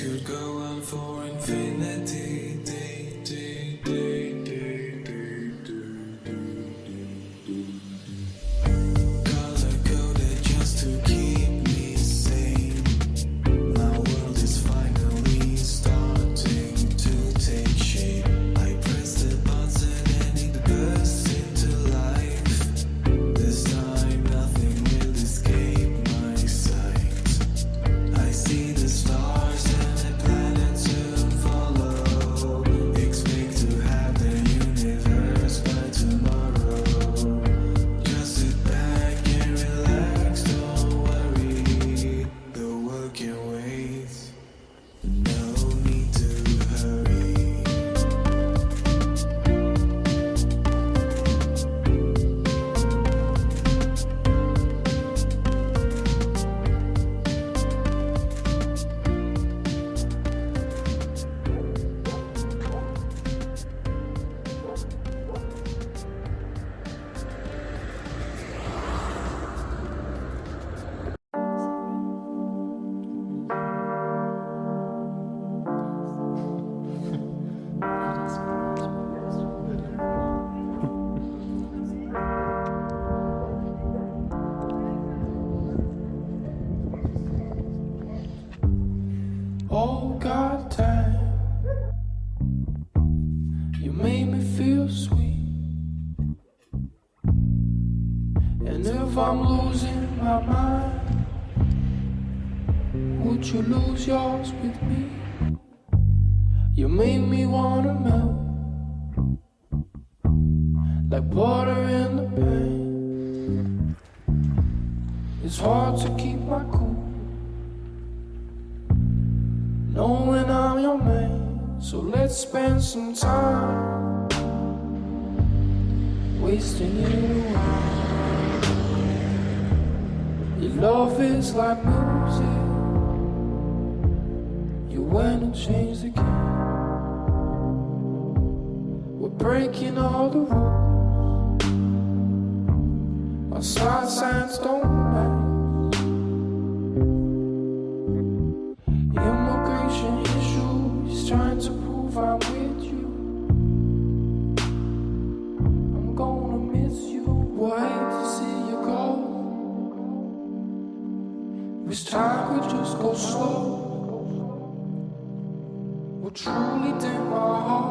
could go on for infinity. Color coded just to keep me sane. My world is finally starting to take shape. I press the button and it bursts into life. This time nothing will escape my sight. I see the stars and the planets soon follow. Expect to have the universe by tomorrow. Just sit back and relax, don't worry. The world can wait, no need to hurry. Oh God, time, you made me feel sweet. And if I'm losing my mind, would you lose yours with me? You made me wanna melt like butter in the pan. It's hard to keep my cool, knowing I'm your man. So let's spend some time wasting it away. Your love is like music, you went and changed the game. We're breaking all the rules, our side signs don't match. Immigration issues, trying to prove I'm with you. I'm gonna miss you, boy, I hate to see you go. Wish time could just go slow. What truly did my heart